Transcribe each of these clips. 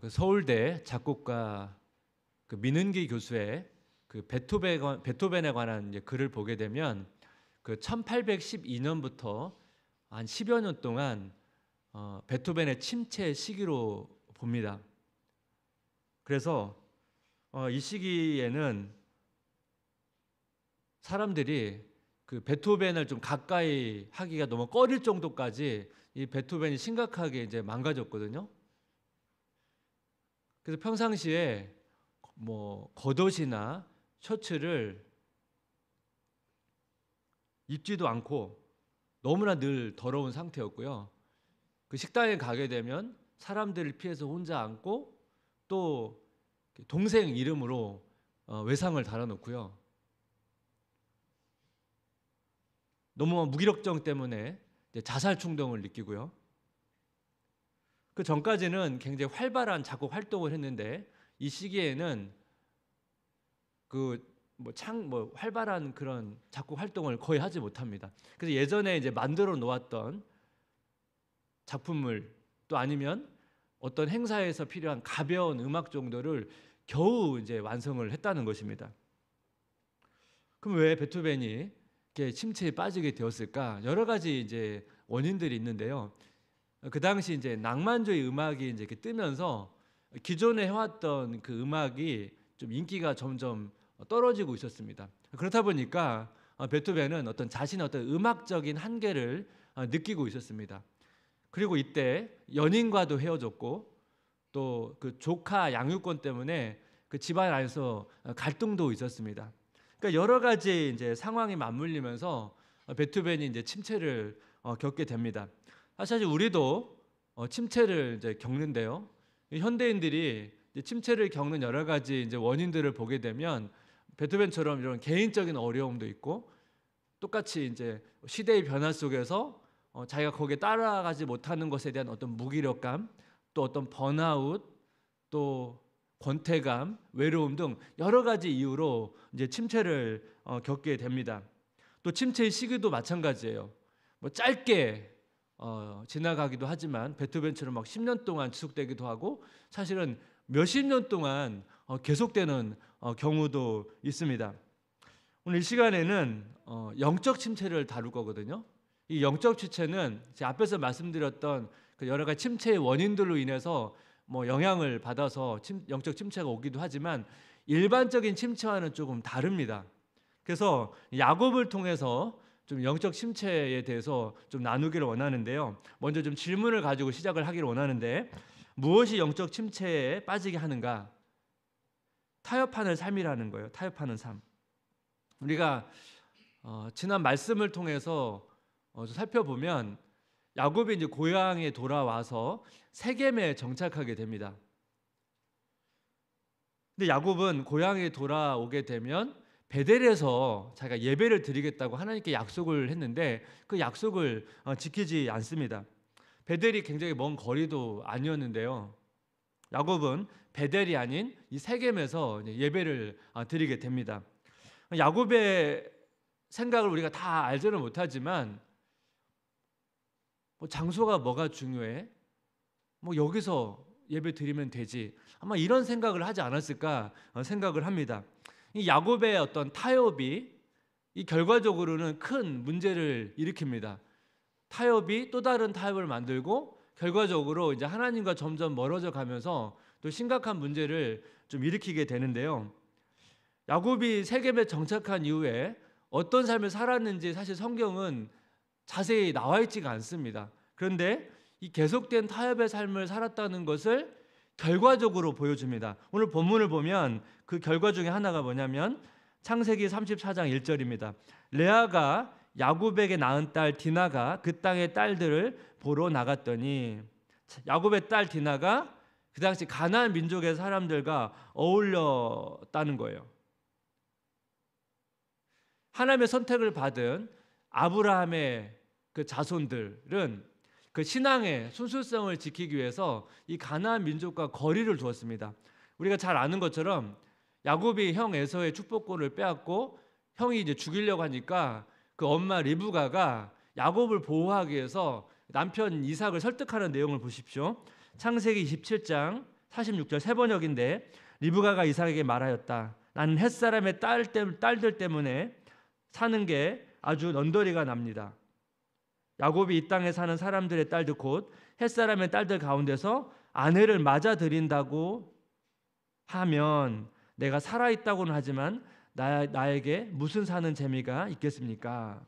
그 서울대 작곡가 그 민은기 교수의 그 베토벤에 관한 이제 글을 보게 되면 그 1812년부터 한 10여 년 동안 베토벤의 침체 시기로 봅니다. 그래서 이 시기에는 사람들이 그 베토벤을 좀 가까이 하기가 너무 꺼릴 정도까지 이 베토벤이 심각하게 이제 망가졌거든요. 그래서 평상시에 뭐 겉옷이나 셔츠를 입지도 않고 너무나 늘 더러운 상태였고요. 그 식당에 가게 되면 사람들을 피해서 혼자 앉고 또 동생 이름으로 외상을 달아놓고요. 너무 무기력증 때문에 자살 충동을 느끼고요. 그 전까지는 굉장히 활발한 작곡 활동을 했는데 이 시기에는 활발한 그런 작곡 활동을 거의 하지 못합니다. 그래서 예전에 이제 만들어 놓았던 작품을 또 아니면 어떤 행사에서 필요한 가벼운 음악 정도를 겨우 이제 완성을 했다는 것입니다. 그럼 왜 베토벤이 이렇게 침체에 빠지게 되었을까? 여러 가지 이제 원인들이 있는데요. 그 당시 이제 낭만주의 음악이 이제 이렇게 뜨면서 기존에 해왔던 그 음악이 좀 인기가 점점 떨어지고 있었습니다. 그렇다 보니까 베토벤은 자신의 어떤 음악적인 한계를 느끼고 있었습니다. 그리고 이때 연인과도 헤어졌고 또 그 조카 양육권 때문에 그 집안 안에서 갈등도 있었습니다. 그러니까 여러 가지 이제 상황이 맞물리면서 베토벤이 이제 침체를 겪게 됩니다. 사실 우리도 침체를 이제 겪는데요. 현대인들이 이제 침체를 겪는 여러 가지 이제 원인들을 보게 되면 베토벤처럼 이런 개인적인 어려움도 있고 똑같이 이제 시대의 변화 속에서 자기가 거기에 따라가지 못하는 것에 대한 어떤 무기력감, 또 어떤 번아웃, 또 권태감, 외로움 등 여러 가지 이유로 이제 침체를 겪게 됩니다. 또 침체의 시기도 마찬가지예요. 뭐 짧게 지나가기도 하지만 베토벤처럼 막 10년 동안 지속되기도 하고 사실은 몇십 년 동안 계속되는 경우도 있습니다. 오늘 이 시간에는 영적 침체를 다룰 거거든요. 이 영적 침체는 제가 앞에서 말씀드렸던 그 여러 가지 침체의 원인들로 인해서 뭐 영향을 받아서 영적 침체가 오기도 하지만 일반적인 침체와는 조금 다릅니다. 그래서 야곱을 통해서 좀 영적 침체에 대해서 좀 나누기를 원하는데요. 먼저 좀 질문을 가지고 시작을 하기를 원하는데 무엇이 영적 침체에 빠지게 하는가? 타협하는 삶이라는 거예요. 타협하는 삶. 우리가 지난 말씀을 통해서 살펴보면 야곱이 이제 고향에 돌아와서 세겜에 정착하게 됩니다. 근데 야곱은 고향에 돌아오게 되면 베델에서 자기가 예배를 드리겠다고 하나님께 약속을 했는데 그 약속을 지키지 않습니다. 베델이 굉장히 먼 거리도 아니었는데요. 야곱은 베델이 아닌 이 세겜에서 예배를 드리게 됩니다. 야곱의 생각을 우리가 다 알지는 못하지만 뭐 장소가 뭐가 중요해? 뭐 여기서 예배 드리면 되지. 아마 이런 생각을 하지 않았을까 생각을 합니다. 이 야곱의 어떤 타협이 이 결과적으로는 큰 문제를 일으킵니다. 타협이 또 다른 타협을 만들고 결과적으로 이제 하나님과 점점 멀어져 가면서 또 심각한 문제를 좀 일으키게 되는데요. 야곱이 세겜에 정착한 이후에 어떤 삶을 살았는지 사실 성경은 자세히 나와 있지가 않습니다. 그런데 이 계속된 타협의 삶을 살았다는 것을 결과적으로 보여줍니다. 오늘 본문을 보면 그 결과 중에 하나가 뭐냐면 창세기 34장 1절입니다. 레아가 야곱에게 낳은 딸 디나가 그 땅의 딸들을 보러 나갔더니 야곱의 딸 디나가 그 당시 가나안 민족의 사람들과 어울렸다는 거예요. 하나님의 선택을 받은 아브라함의 그 자손들은 그 신앙의 순수성을 지키기 위해서 이 가나안 민족과 거리를 두었습니다. 우리가 잘 아는 것처럼 야곱이 형 에서의 축복권을 빼앗고 형이 이제 죽이려고 하니까 그 엄마 리브가가 야곱을 보호하기 위해서 남편 이삭을 설득하는 내용을 보십시오. 창세기 27장 46절 세 번역인데 리브가가 이삭에게 말하였다. 나는 햇사람의 딸들 때문에 사는 게 아주 넌더리가 납니다. 야곱이 이 땅에 사는 사람들의 딸들 곧 햇사람의 딸들 가운데서 아내를 맞아들인다고 하면 내가 살아있다고는 하지만 나에게 무슨 사는 재미가 있겠습니까?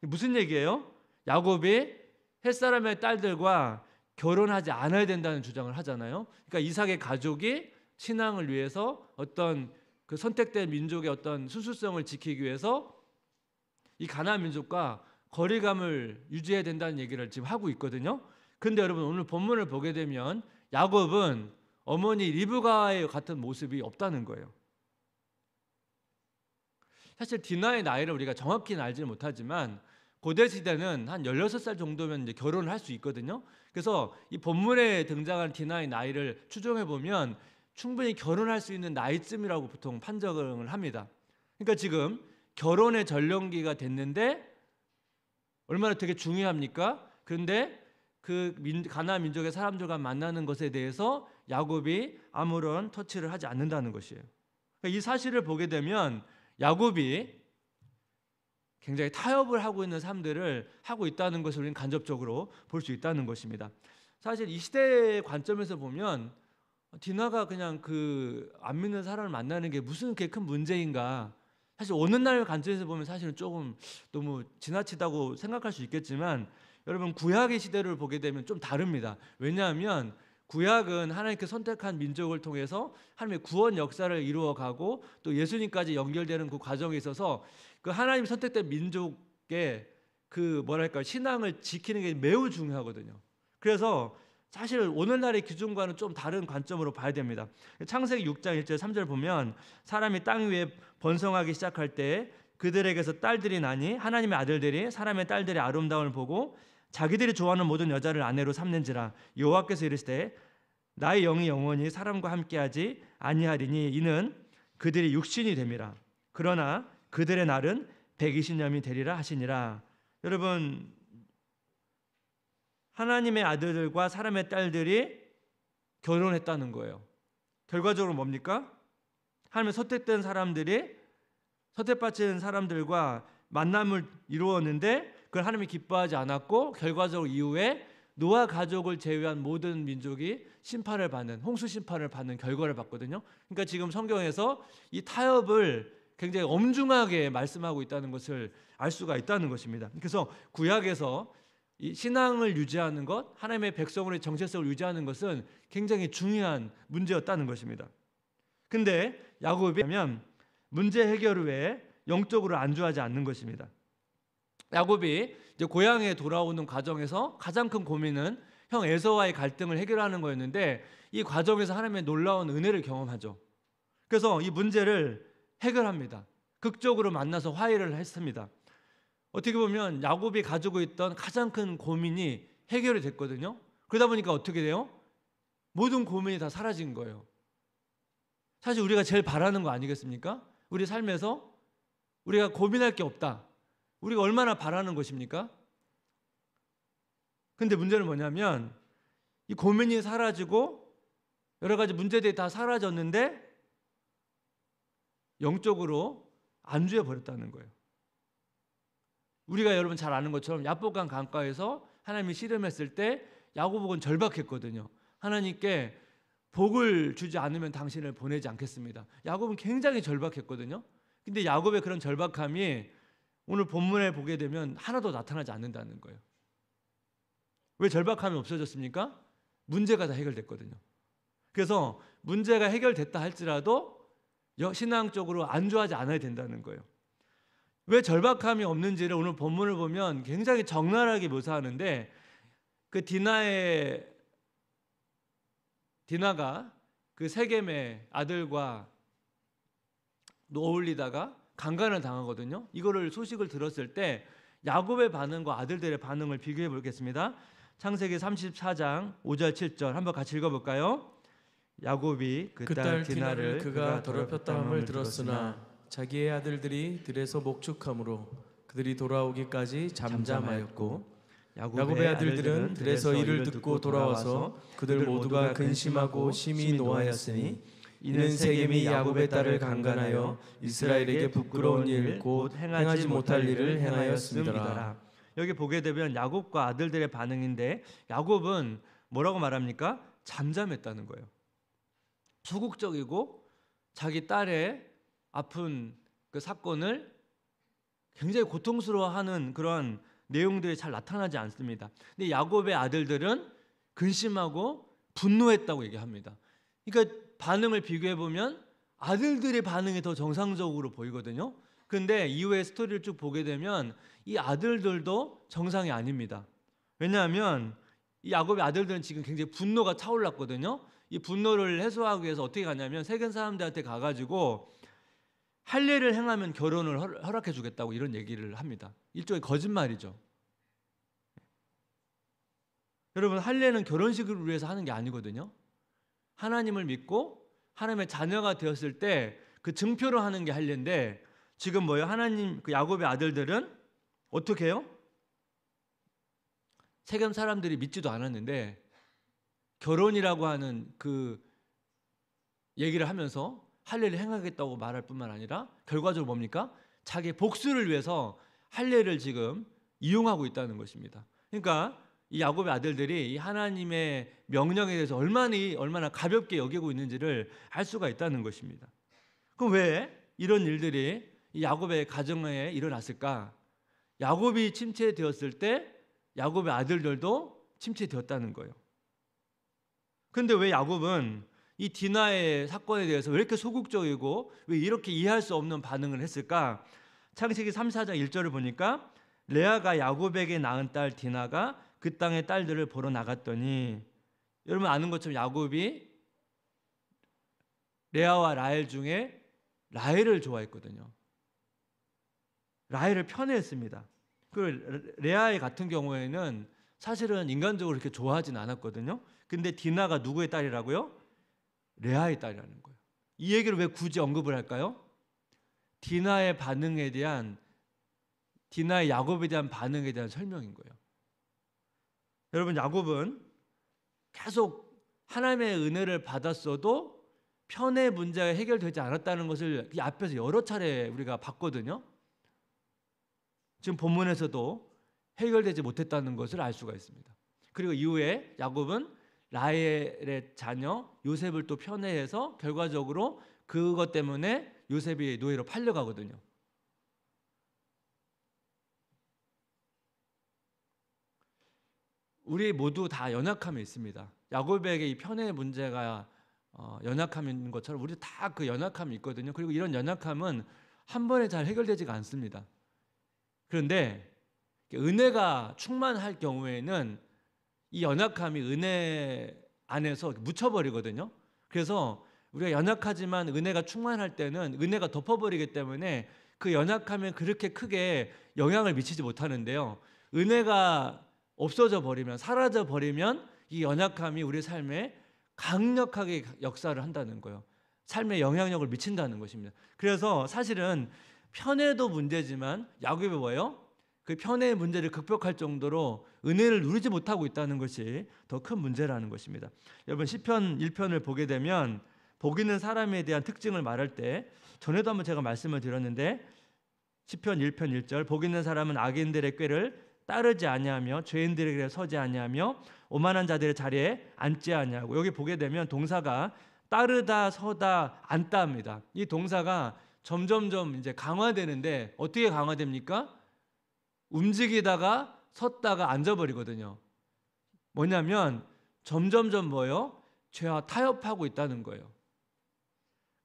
무슨 얘기예요? 야곱이 햇사람의 딸들과 결혼하지 않아야 된다는 주장을 하잖아요. 그러니까 이삭의 가족이 신앙을 위해서 어떤 그 선택된 민족의 어떤 순수성을 지키기 위해서 이 가나안 민족과 거리감을 유지해야 된다는 얘기를 지금 하고 있거든요. 근데 여러분 오늘 본문을 보게 되면 야곱은 어머니 리브가의 같은 모습이 없다는 거예요. 사실 디나의 나이를 우리가 정확히는 알지는 못하지만 고대 시대는 한 16살 정도면 이제 결혼을 할 수 있거든요. 그래서 이 본문에 등장한 디나의 나이를 추정해 보면 충분히 결혼할 수 있는 나이쯤이라고 보통 판정을 합니다. 그러니까 지금 결혼의 전령기가 됐는데 얼마나 되게 중요합니까? 그런데 그 가나안 민족의 사람들과 만나는 것에 대해서 야곱이 아무런 터치를 하지 않는다는 것이에요. 그러니까 이 사실을 보게 되면 야곱이 굉장히 타협을 하고 있는 삶들을 하고 있다는 것을 우리는 간접적으로 볼 수 있다는 것입니다. 사실 이 시대의 관점에서 보면 디나가 그냥 그 안 믿는 사람을 만나는 게 무슨 그렇게 큰 문제인가? 사실 오늘날 관점에서 보면 사실은 조금 너무 지나치다고 생각할 수 있겠지만 여러분 구약의 시대를 보게 되면 좀 다릅니다. 왜냐하면 구약은 하나님께서 선택한 민족을 통해서 하나님의 구원 역사를 이루어가고 또 예수님까지 연결되는 그 과정에 있어서 그 하나님 선택된 민족의 그 뭐랄까 신앙을 지키는 게 매우 중요하거든요. 그래서 사실 오늘날의 기준과는 좀 다른 관점으로 봐야 됩니다. 창세기 6장 1절 3절 보면 사람이 땅 위에 번성하기 시작할 때 그들에게서 딸들이 나니 하나님의 아들들이 사람의 딸들의 아름다움을 보고 자기들이 좋아하는 모든 여자를 아내로 삼는지라. 여호와께서 이르시되 나의 영이 영원히 사람과 함께하지 아니하리니 이는 그들이 육신이 됨이라. 그러나 그들의 날은 120년이 되리라 하시니라. 여러분 하나님의 아들들과 사람의 딸들이 결혼했다는 거예요. 결과적으로 뭡니까? 하나님의 선택된 사람들이 선택받은 사람들과 만남을 이루었는데 그걸 하나님이 기뻐하지 않았고 결과적으로 이후에 노아 가족을 제외한 모든 민족이 심판을 받는 홍수 심판을 받는 결과를 봤거든요. 그러니까 지금 성경에서 이 타협을 굉장히 엄중하게 말씀하고 있다는 것을 알 수가 있다는 것입니다. 그래서 구약에서 이 신앙을 유지하는 것, 하나님의 백성으로의 정체성을 유지하는 것은 굉장히 중요한 문제였다는 것입니다. 근데 야곱이 하면 문제 해결 외에 영적으로 안주하지 않는 것입니다. 야곱이 이제 고향에 돌아오는 과정에서 가장 큰 고민은 형 에서와의 갈등을 해결하는 거였는데 이 과정에서 하나님의 놀라운 은혜를 경험하죠. 그래서 이 문제를 해결합니다. 극적으로 만나서 화해를 했습니다. 어떻게 보면 야곱이 가지고 있던 가장 큰 고민이 해결이 됐거든요. 그러다 보니까 어떻게 돼요? 모든 고민이 다 사라진 거예요. 사실 우리가 제일 바라는 거 아니겠습니까? 우리 삶에서 우리가 고민할 게 없다. 우리가 얼마나 바라는 것입니까? 근데 문제는 뭐냐면 이 고민이 사라지고 여러 가지 문제들이 다 사라졌는데 영적으로 안주해 버렸다는 거예요. 우리가 여러분 잘 아는 것처럼 야복강 강가에서 하나님이 씨름했을 때 야곱은 절박했거든요. 하나님께 복을 주지 않으면 당신을 보내지 않겠습니다. 야곱은 굉장히 절박했거든요. 근데 야곱의 그런 절박함이 오늘 본문에 보게 되면 하나도 나타나지 않는다는 거예요. 왜 절박함이 없어졌습니까? 문제가 다 해결됐거든요. 그래서 문제가 해결됐다 할지라도 신앙적으로 안주하지 않아야 된다는 거예요. 왜 절박함이 없는지를 오늘 본문을 보면 굉장히 적나라하게 묘사하는데 그 디나가 그 세겜의 아들과 어울리다가 강간을 당하거든요. 이거를 소식을 들었을 때 야곱의 반응과 아들들의 반응을 비교해 보겠습니다. 창세기 34장 5절 7절 한번 같이 읽어볼까요? 야곱이 그 딸 디나를 그가 더럽혔다함을 들었으나 자기의 아들들이 들에서 목축함으로 그들이 돌아오기까지 잠잠하였고 야곱의 아들들은 들에서 이를 듣고 돌아와서 그들 모두가 근심하고 심히 노하였으니 이는 세겜이 야곱의 딸을 강간하여 이스라엘에게 부끄러운 일 곧 행하지 못할 일을 행하였음이더라. 여기 보게 되면 야곱과 아들들의 반응인데 야곱은 뭐라고 말합니까? 잠잠했다는 거예요. 소극적이고 자기 딸의 아픈 그 사건을 굉장히 고통스러워하는 그런 내용들이 잘 나타나지 않습니다. 근데 야곱의 아들들은 근심하고 분노했다고 얘기합니다. 그러니까 반응을 비교해 보면 아들들의 반응이 더 정상적으로 보이거든요. 근데 이후의 스토리를 쭉 보게 되면 이 아들들도 정상이 아닙니다. 왜냐하면 이 야곱의 아들들은 지금 굉장히 분노가 차올랐거든요. 이 분노를 해소하기 위해서 어떻게 가냐면 세겜 사람들한테 가가지고 할례를 행하면 결혼을 허락해 주겠다고 이런 얘기를 합니다. 일종의 거짓말이죠. 여러분, 할례는 결혼식을 위해서 하는 게 아니거든요. 하나님을 믿고 하나님의 자녀가 되었을 때 그 증표로 하는 게 할례인데 지금 뭐예요? 하나님 그 야곱의 아들들은 어떻게 해요? 세겜 사람들이 믿지도 않았는데 결혼이라고 하는 그 얘기를 하면서 할례를 행하겠다고 말할 뿐만 아니라 결과적으로 뭡니까? 자기 복수를 위해서 할례를 지금 이용하고 있다는 것입니다. 그러니까 이 야곱의 아들들이 이 하나님의 명령에 대해서 얼마나 가볍게 여기고 있는지를 알 수가 있다는 것입니다. 그럼 왜 이런 일들이 이 야곱의 가정에 일어났을까? 야곱이 침체되었을 때 야곱의 아들들도 침체되었다는 거예요. 그런데 왜 야곱은 이 디나의 사건에 대해서 왜 이렇게 소극적이고 왜 이렇게 이해할 수 없는 반응을 했을까? 창세기 34장 1절을 보니까 레아가 야곱에게 낳은 딸 디나가 그 땅의 딸들을 보러 나갔더니, 여러분 아는 것처럼 야곱이 레아와 라헬 중에 라헬을 좋아했거든요. 라헬을 편애했습니다. 그 레아의 같은 경우에는 사실은 인간적으로 그렇게 좋아하진 않았거든요. 근데 디나가 누구의 딸이라고요? 레아의 딸이라는 거예요. 이 얘기를 왜 굳이 언급을 할까요? 디나의 야곱에 대한 반응에 대한 설명인 거예요. 여러분, 야곱은 계속 하나님의 은혜를 받았어도 편의 문제가 해결되지 않았다는 것을 이 앞에서 여러 차례 우리가 봤거든요. 지금 본문에서도 해결되지 못했다는 것을 알 수가 있습니다. 그리고 이후에 야곱은 라헬의 자녀 요셉을 또 편애해서 결과적으로 그것 때문에 요셉이 노예로 팔려가거든요. 우리 모두 다 연약함이 있습니다. 야곱에게 이 편애의 문제가 연약함인 것처럼 우리 다 그 연약함이 있거든요. 그리고 이런 연약함은 한 번에 잘 해결되지가 않습니다. 그런데 은혜가 충만할 경우에는 이 연약함이 은혜 안에서 묻혀버리거든요. 그래서 우리가 연약하지만 은혜가 충만할 때는 은혜가 덮어버리기 때문에 그 연약함에 그렇게 크게 영향을 미치지 못하는데요. 은혜가 없어져 버리면, 사라져 버리면 이 연약함이 우리 삶에 강력하게 역사를 한다는 거예요. 삶에 영향력을 미친다는 것입니다. 그래서 사실은 편애도 문제지만 야곱이 뭐예요? 그 편애의 문제를 극복할 정도로 은혜를 누리지 못하고 있다는 것이 더 큰 문제라는 것입니다. 여러분, 시편 1편을 보게 되면 복 있는 사람에 대한 특징을 말할 때 전에도 한번 제가 말씀을 드렸는데 시편 1편 1절 복 있는 사람은 악인들의 꾀를 따르지 아니하며 죄인들의 길에 서지 아니하며 오만한 자들의 자리에 앉지 아니하고, 여기 보게 되면 동사가 따르다, 서다, 앉다입니다. 이 동사가 점점점 이제 강화되는데 어떻게 강화됩니까? 움직이다가 섰다가 앉아버리거든요. 뭐냐면 점점점 뭐예요? 죄와 타협하고 있다는 거예요.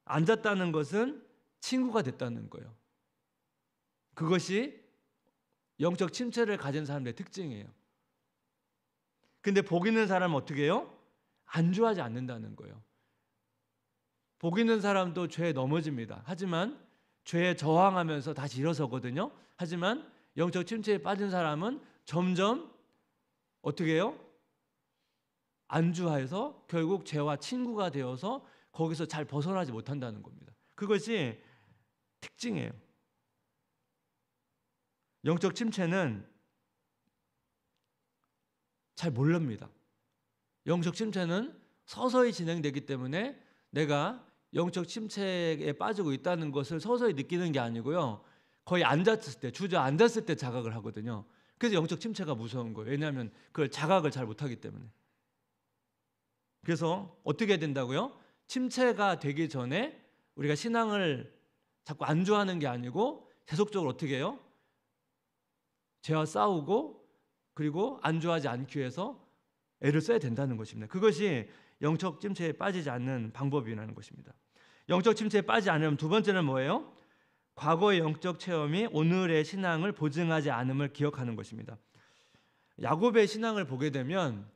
앉았다는 것은 친구가 됐다는 거예요. 그것이 영적 침체를 가진 사람들의 특징이에요. 근데 복 있는 사람은 어떻게 해요? 안주하지 않는다는 거예요. 복 있는 사람도 죄에 넘어집니다. 하지만 죄에 저항하면서 다시 일어서거든요. 하지만 영적 침체에 빠진 사람은 점점 어떻게 해요? 안주하여서 결국 죄와 친구가 되어서 거기서 잘 벗어나지 못한다는 겁니다. 그것이 특징이에요. 영적 침체는 잘 모릅니다. 영적 침체는 서서히 진행되기 때문에 내가 영적 침체에 빠지고 있다는 것을 서서히 느끼는 게 아니고요. 거의 앉았을 때, 주저앉았을 때 자각을 하거든요. 그래서 영적 침체가 무서운 거예요. 왜냐하면 그걸 자각을 잘 못하기 때문에. 그래서 어떻게 해야 된다고요? 침체가 되기 전에 우리가 신앙을 자꾸 안주하는 게 아니고 계속적으로 어떻게 해요? 죄와 싸우고 그리고 안주하지 않기 위해서 애를 써야 된다는 것입니다. 그것이 영적 침체에 빠지지 않는 방법이라는 것입니다. 영적 침체에 빠지지 않으면 두 번째는 뭐예요? 과거의 영적 체험이 오늘의 신앙을 보증하지 않음을 기억하는 것입니다. 야곱의 신앙을 보게 되면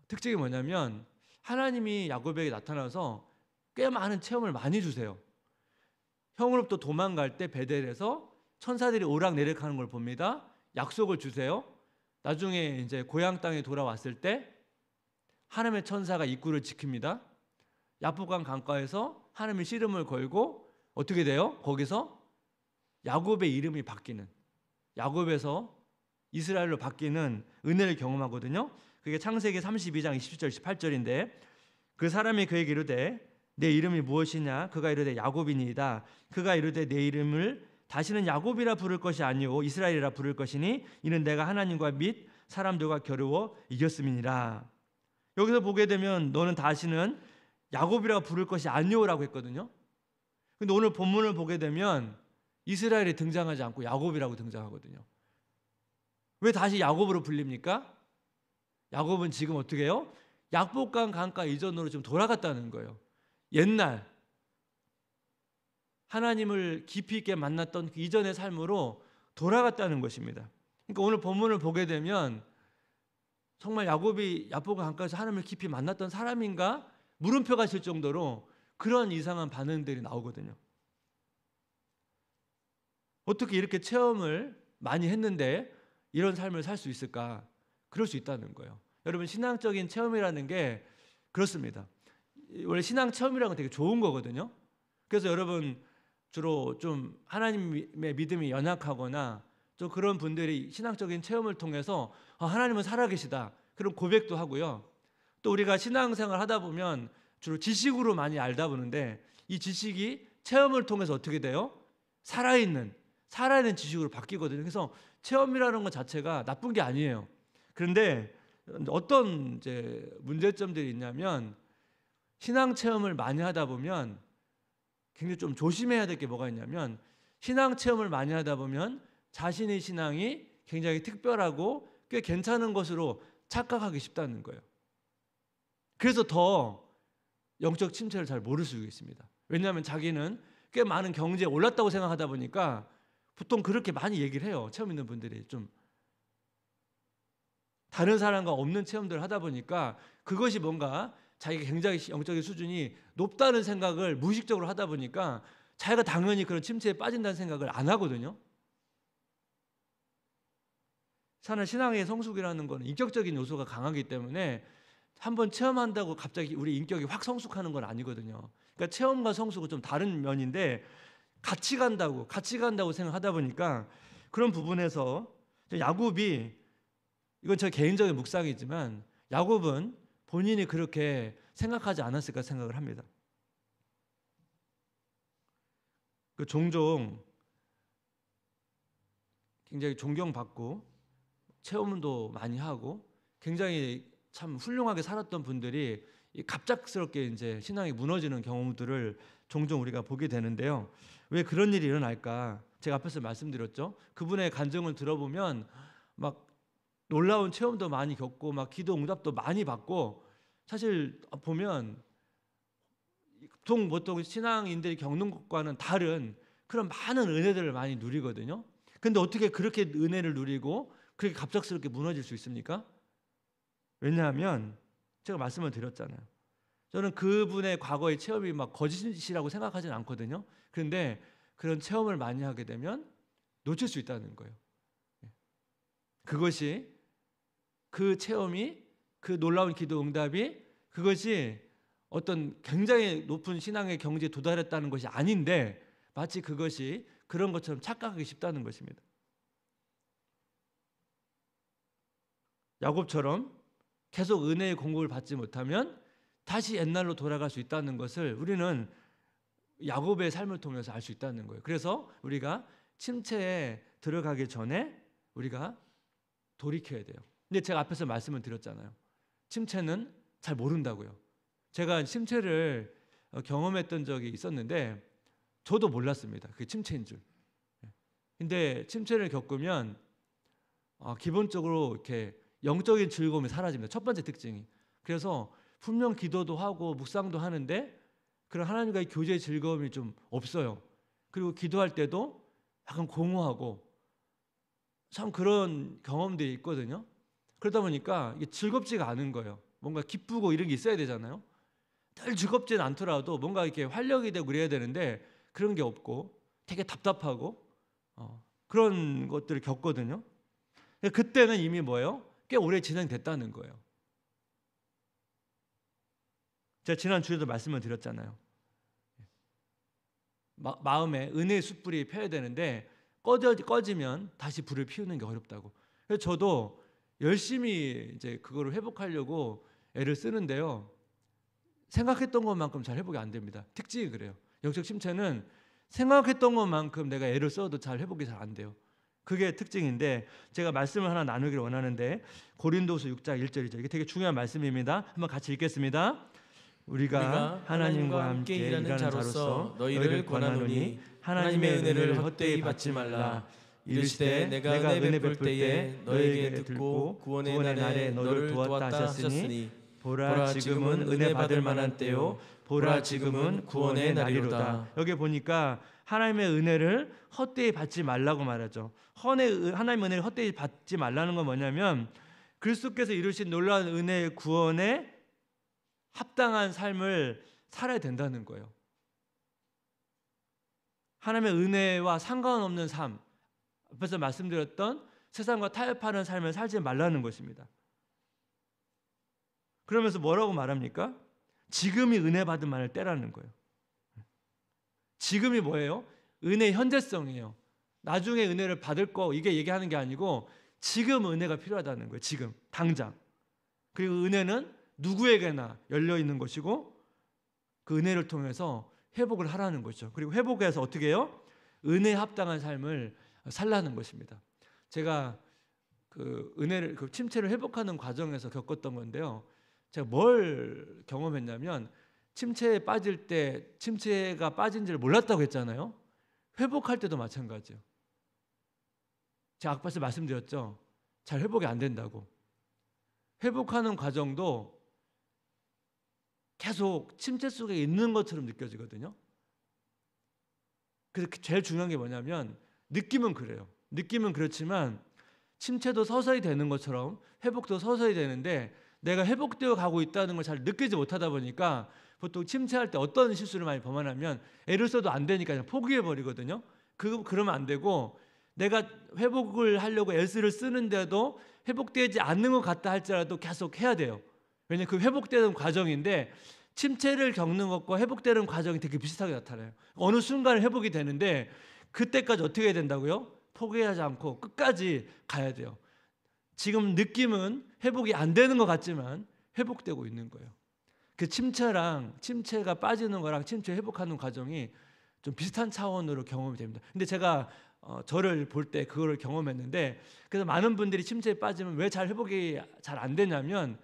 특징이 뭐냐면 하나님이 야곱에게 나타나서 꽤 많은 체험을 많이 주세요. 형으로부터 도망갈 때 베델에서 천사들이 오락내락하는 걸 봅니다. 약속을 주세요. 나중에 이제 고향 땅에 돌아왔을 때 하나님의 천사가 입구를 지킵니다. 야복강 강가에서 하나님의 씨름을 걸고 어떻게 돼요? 거기서 야곱의 이름이 바뀌는, 야곱에서 이스라엘로 바뀌는 은혜를 경험하거든요. 그게 창세기 32장 27절 28절인데 그 사람이 그에게 이르되 내 이름이 무엇이냐? 그가 이르되 야곱이니이다. 그가 이르되 내 이름을 다시는 야곱이라 부를 것이 아니오 이스라엘이라 부를 것이니 이는 내가 하나님과 및 사람들과 겨루어 이겼음이니라. 여기서 보게 되면 너는 다시는 야곱이라 부를 것이 아니오라고 했거든요. 근데 오늘 본문을 보게 되면 이스라엘이 등장하지 않고 야곱이라고 등장하거든요. 왜 다시 야곱으로 불립니까? 야곱은 지금 어떻게 해요? 약복강 강가 이전으로 좀 돌아갔다는 거예요. 옛날 하나님을 깊이 있게 만났던 그 이전의 삶으로 돌아갔다는 것입니다. 그러니까 오늘 본문을 보게 되면 정말 야곱이 약복강 강가에서 하나님을 깊이 만났던 사람인가 물음표가 칠 정도로 그런 이상한 반응들이 나오거든요. 어떻게 이렇게 체험을 많이 했는데 이런 삶을 살 수 있을까? 그럴 수 있다는 거예요. 여러분 신앙적인 체험이라는 게 그렇습니다. 원래 신앙 체험이라는 건 되게 좋은 거거든요. 그래서 여러분 주로 좀 하나님의 믿음이 연약하거나 또 그런 분들이 신앙적인 체험을 통해서 하나님은 살아계시다 그런 고백도 하고요. 또 우리가 신앙생활 하다 보면 주로 지식으로 많이 알다 보는데 이 지식이 체험을 통해서 어떻게 돼요? 살아있는 지식으로 바뀌거든요. 그래서 체험이라는 것 자체가 나쁜 게 아니에요. 그런데 어떤 이제 문제점들이 있냐면 신앙 체험을 많이 하다 보면 굉장히 좀 조심해야 될 게 뭐가 있냐면 신앙 체험을 많이 하다 보면 자신의 신앙이 굉장히 특별하고 꽤 괜찮은 것으로 착각하기 쉽다는 거예요. 그래서 더 영적 침체를 잘 모를 수 있습니다. 왜냐하면 자기는 꽤 많은 경지에 올랐다고 생각하다 보니까 보통 그렇게 많이 얘기를 해요. 체험 있는 분들이 좀 다른 사람과 없는 체험들을 하다 보니까 그것이 뭔가 자기가 굉장히 영적인 수준이 높다는 생각을 무의식적으로 하다 보니까 자기가 당연히 그런 침체에 빠진다는 생각을 안 하거든요. 사실 신앙의 성숙이라는 것은 인격적인 요소가 강하기 때문에 한번 체험한다고 갑자기 우리 인격이 확 성숙하는 건 아니거든요. 그러니까 체험과 성숙은 좀 다른 면인데 같이 간다고 생각하다 보니까 그런 부분에서 야곱이 이건 저 개인적인 묵상이지만 야곱은 본인이 그렇게 생각하지 않았을까 생각을 합니다. 종종 굉장히 존경받고 체험도 많이 하고 굉장히 참 훌륭하게 살았던 분들이 갑작스럽게 이제 신앙이 무너지는 경우들을 종종 우리가 보게 되는데요. 왜 그런 일이 일어날까? 제가 앞에서 말씀드렸죠. 그분의 간증을 들어보면 막 놀라운 체험도 많이 겪고 막 기도 응답도 많이 받고 사실 보면 보통 신앙인들이 겪는 것과는 다른 그런 많은 은혜들을 많이 누리거든요. 근데 어떻게 그렇게 은혜를 누리고 그렇게 갑작스럽게 무너질 수 있습니까? 왜냐하면 제가 말씀을 드렸잖아요. 저는 그분의 과거의 체험이 막 거짓이라고 생각하지는 않거든요. 그런데 그런 체험을 많이 하게 되면 놓칠 수 있다는 거예요. 그것이 그 체험이 그 놀라운 기도 응답이 그것이 어떤 굉장히 높은 신앙의 경지에 도달했다는 것이 아닌데 마치 그것이 그런 것처럼 착각하기 쉽다는 것입니다. 야곱처럼 계속 은혜의 공급을 받지 못하면 다시 옛날로 돌아갈 수 있다는 것을 우리는 야곱의 삶을 통해서 알 수 있다는 거예요. 그래서 우리가 침체에 들어가기 전에 우리가 돌이켜야 돼요. 근데 제가 앞에서 말씀을 드렸잖아요. 침체는 잘 모른다고요. 제가 침체를 경험했던 적이 있었는데 저도 몰랐습니다. 그게 침체인 줄. 근데 침체를 겪으면 기본적으로 이렇게 영적인 즐거움이 사라집니다. 첫 번째 특징이. 그래서 분명 기도도 하고 묵상도 하는데 그런 하나님과의 교제의 즐거움이 좀 없어요. 그리고 기도할 때도 약간 공허하고 참 그런 경험들이 있거든요. 그러다 보니까 이게 즐겁지가 않은 거예요. 뭔가 기쁘고 이런 게 있어야 되잖아요. 늘 즐겁지는 않더라도 뭔가 이렇게 활력이 되고 그래야 되는데 그런 게 없고 되게 답답하고 그런 것들을 겪거든요. 그때는 이미 뭐예요? 꽤 오래 진행됐다는 거예요. 제가 지난 주에도 말씀을 드렸잖아요. 마음에 은혜의 숯불이 펴야 되는데 꺼지면 다시 불을 피우는 게 어렵다고. 그래서 저도 열심히 이제 그거를 회복하려고 애를 쓰는데요. 생각했던 것만큼 잘 회복이 안 됩니다. 특징이 그래요. 영적 침체는 생각했던 것만큼 내가 애를 써도 잘 회복이 잘 안 돼요. 그게 특징인데 제가 말씀을 하나 나누기를 원하는데 고린도서 6장 1절이죠. 이게 되게 중요한 말씀입니다. 한번 같이 읽겠습니다. 우리가 하나님과 함께 일하는 자로서 너희를 권하노니 하나님의 은혜를 헛되이 받지 말라. 이르시되 내가 은혜 베풀 때에 너에게 듣고 구원의 날에 너를 도왔다 하셨으니 보라 지금은 은혜 받을 만한 때요 보라 지금은 구원의 날이로다. 여기 보니까 하나님의 은혜를 헛되이 받지 말라고 말하죠. 하나님의 은혜를 헛되이 받지 말라는 건 뭐냐면 그리스도께서 이루신 놀라운 은혜의 구원에 합당한 삶을 살아야 된다는 거예요. 하나님의 은혜와 상관없는 삶, 앞에서 말씀드렸던 세상과 타협하는 삶을 살지 말라는 것입니다. 그러면서 뭐라고 말합니까? 지금이 은혜 받을 만할 때라는 거예요. 지금이 뭐예요? 은혜의 현재성이에요. 나중에 은혜를 받을 거 이게 얘기하는 게 아니고 지금 은혜가 필요하다는 거예요. 지금 당장. 그리고 은혜는 누구에게나 열려 있는 것이고 그 은혜를 통해서 회복을 하라는 거죠. 그리고 회복해서 어떻게 해요? 은혜에 합당한 삶을 살라는 것입니다. 제가 그 은혜를 그 침체를 회복하는 과정에서 겪었던 건데요. 제가 뭘 경험했냐면 침체에 빠질 때 침체가 빠진지를 몰랐다고 했잖아요. 회복할 때도 마찬가지예요. 제가 앞에서 말씀드렸죠. 잘 회복이 안 된다고. 회복하는 과정도 계속 침체 속에 있는 것처럼 느껴지거든요. 그래서 제일 중요한 게 뭐냐면 느낌은 그래요. 느낌은 그렇지만 침체도 서서히 되는 것처럼 회복도 서서히 되는데 내가 회복되어 가고 있다는 걸 잘 느끼지 못하다 보니까 보통 침체할 때 어떤 실수를 많이 범하냐면 애를 써도 안 되니까 그냥 포기해버리거든요. 그러면 안 되고 내가 회복을 하려고 애를 쓰는데도 회복되지 않는 것 같다 할지라도 계속 해야 돼요. 왜냐하면 그 회복되는 과정인데 침체를 겪는 것과 회복되는 과정이 되게 비슷하게 나타나요. 어느 순간 회복이 되는데 그때까지 어떻게 해야 된다고요? 포기하지 않고 끝까지 가야 돼요. 지금 느낌은 회복이 안 되는 것 같지만 회복되고 있는 거예요. 그 침체가 빠지는 거랑 침체 회복하는 과정이 좀 비슷한 차원으로 경험이 됩니다. 근데 제가 저를 볼 때 그거를 경험했는데 그래서 많은 분들이 침체에 빠지면 왜 잘 회복이 잘 안 되냐면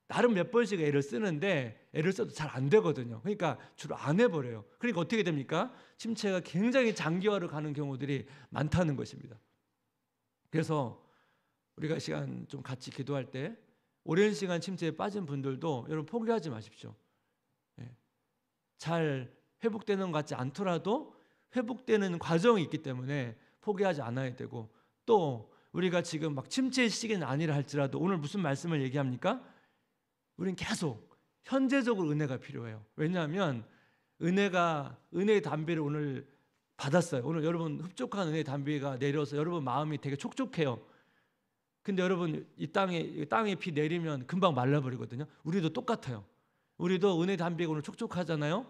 나름 몇 번씩 애를 쓰는데 애를 써도 잘 안 되거든요. 그러니까 주로 안 해버려요. 그러니까 어떻게 됩니까? 침체가 굉장히 장기화로 가는 경우들이 많다는 것입니다. 그래서 우리가 시간 좀 같이 기도할 때 오랜 시간 침체에 빠진 분들도 여러분 포기하지 마십시오. 잘 회복되는 것 같지 않더라도 회복되는 과정이 있기 때문에 포기하지 않아야 되고 또 우리가 지금 막 침체의 시기는 아니라 할지라도 오늘 무슨 말씀을 얘기합니까? 우리는 계속 현재적으로 은혜가 필요해요. 왜냐하면 은혜의 담비를 오늘 받았어요. 오늘 여러분 흡족한 은혜의 담비가 내려서 여러분 마음이 되게 촉촉해요. 근데 여러분 이 땅에 비 내리면 금방 말라버리거든요. 우리도 똑같아요. 우리도 은혜 담비가 오늘 촉촉하잖아요.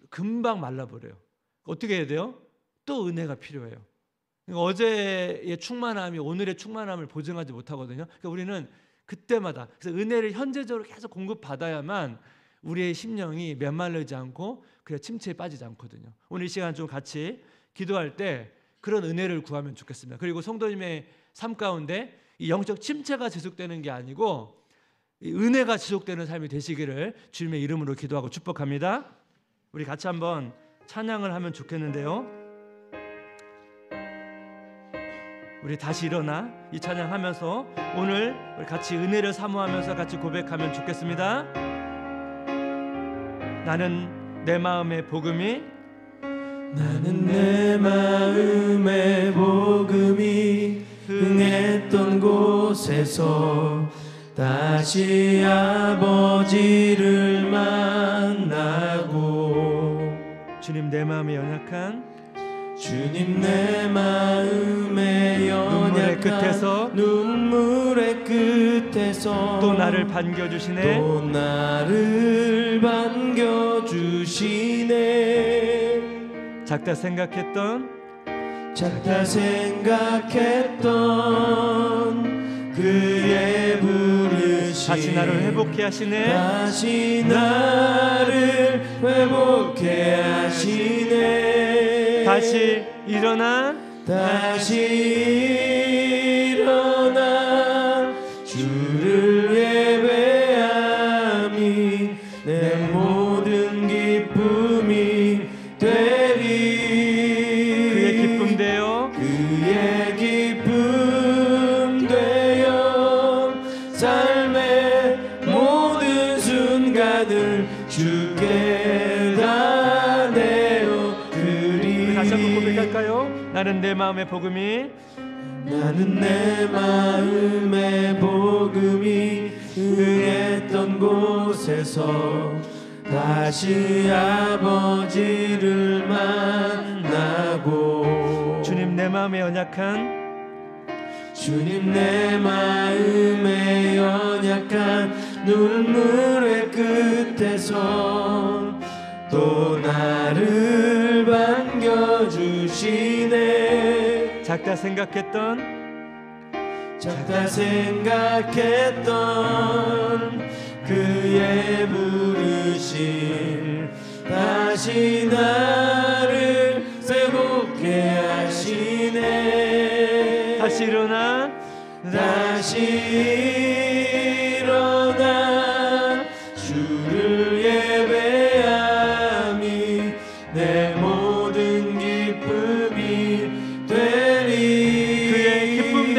금방 말라버려요. 어떻게 해야 돼요? 또 은혜가 필요해요. 그러니까 어제의 충만함이 오늘의 충만함을 보증하지 못하거든요. 그러니까 우리는 그때마다. 그래서 은혜를 현재적으로 계속 공급받아야만 우리의 심령이 메말르지 않고 그냥 침체에 빠지지 않거든요. 오늘 이 시간 좀 같이 기도할 때 그런 은혜를 구하면 좋겠습니다. 그리고 성도님의 삶 가운데 이 영적 침체가 지속되는 게 아니고 이 은혜가 지속되는 삶이 되시기를 주님의 이름으로 기도하고 축복합니다. 우리 같이 한번 찬양을 하면 좋겠는데요. 우리 다시 일어나 이 찬양하면서 오늘 우리 같이 은혜를 사모하면서 같이 고백하면 좋겠습니다. 나는 내 마음의 복음이 나는 내 마음의 복음이 흥했던 곳에서 다시 아버지를 만나고 주님 내 마음에 연약한 주님 내 마음의 눈물의 끝에서 눈물의 끝에서 또 나를 반겨주시네. 또 나를 반겨주시네. 작다 생각했던 그의 부르심 다시 나를 회복해 하시네. 다시 나를 회복해 하시네. 다시 일어나 주를 예배함이 내 모든 기쁨이 되리. 그의 기쁨 되어 삶의 모든 순간을 주께 다 내어드리. 다시 한번 고백할까요? 나는 내 마음의 복음이 흥했던 곳에서 다시 아버지를 만나고 주님 내 마음에 연약한 눈물의 끝에서 또 나를 반겨주시네. 작다 생각했던 그의 부르심 다시 나를 회복해 하시네. 다시 일어나 주를 예배함이 내 모든 기쁨이 되리. 그의 기쁨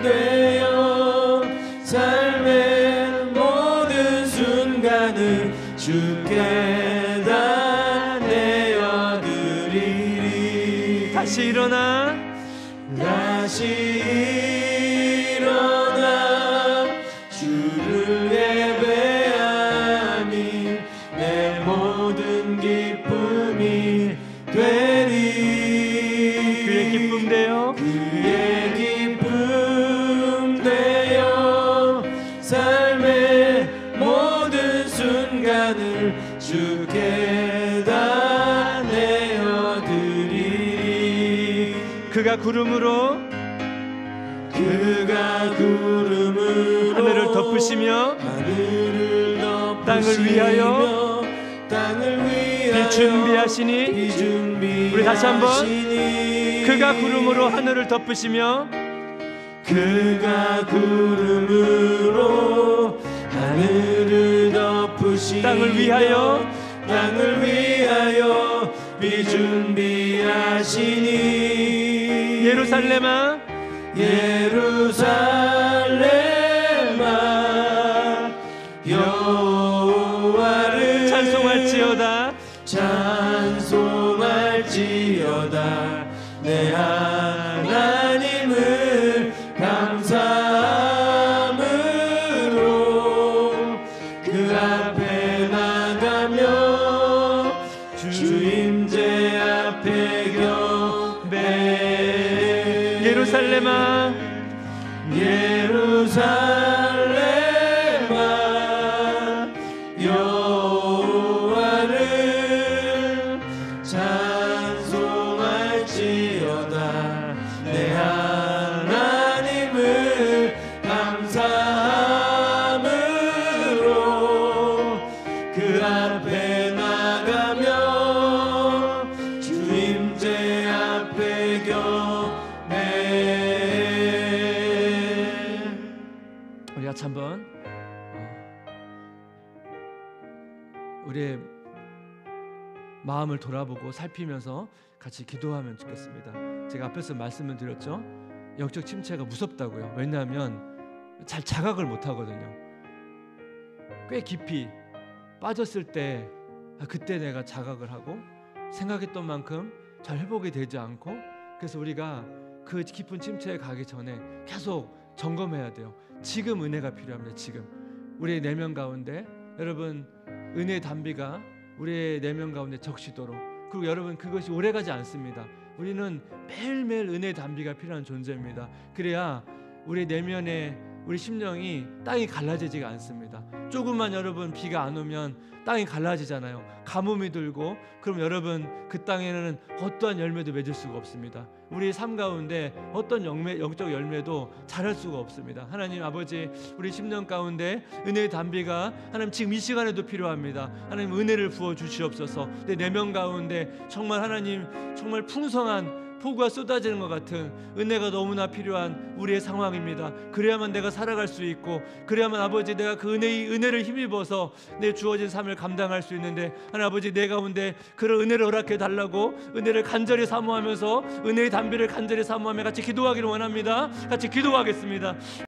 되어 삶의 모든 순간을 주께 다 내어드리리. 다시 일어나 주를 예배함이 내 모든 기쁨이 되리. 그의 기쁨 되어 삶의 모든 순간을 주께 다 내어드리리. 그가 구름으로 하늘을 덮으시며 땅을 위하여 비준비하시니. 우리 다시 한번 그가 구름으로 하늘을 덮으시며 땅을 위하여 비준비하시니. 예루살렘아 여호와를 찬송할지어다 내 하나님을 감사함으로 그 앞에 나가며 주 임재 앞에 경배. 예루살렘아 여호와를 찬송할지어다 내 하나님을 우리의 마음을 돌아보고 살피면서 같이 기도하면 좋겠습니다. 제가 앞에서 말씀을 드렸죠. 영적 침체가 무섭다고요. 왜냐하면 잘 자각을 못 하거든요. 꽤 깊이 빠졌을 때 그때 내가 자각을 하고 생각했던 만큼 잘 회복이 되지 않고, 그래서 우리가 그 깊은 침체에 가기 전에 계속 점검해야 돼요. 지금 은혜가 필요합니다. 지금 우리의 내면 가운데, 여러분, 은혜의 단비가 우리의 내면 가운데 적시도록. 그리고 여러분, 그것이 오래가지 않습니다. 우리는 매일매일 은혜의 단비가 필요한 존재입니다. 그래야 우리 내면에 우리 심령이 땅이 갈라지지가 않습니다. 조금만 여러분 비가 안 오면 땅이 갈라지잖아요. 가뭄이 들고, 그럼 여러분 그 땅에는 어떠한 열매도 맺을 수가 없습니다. 우리 삶 가운데 어떤 영적 열매도 자랄 수가 없습니다. 하나님 아버지, 우리 심령 가운데 은혜의 단비가 하나님 지금 이 시간에도 필요합니다. 하나님 은혜를 부어 주시옵소서. 내 내면 가운데 정말 하나님 정말 풍성한 폭우가 쏟아지는 것 같은 은혜가 너무나 필요한 우리의 상황입니다. 그래야만 내가 살아갈 수 있고, 그래야만 아버지 내가 그 은혜를 힘입어서 내 주어진 삶을 감당할 수 있는데, 하나님 아버지 내 가운데 그런 은혜를 허락해 달라고 은혜를 간절히 사모하면서 은혜의 단비를 간절히 사모하며 같이 기도하기를 원합니다. 같이 기도하겠습니다.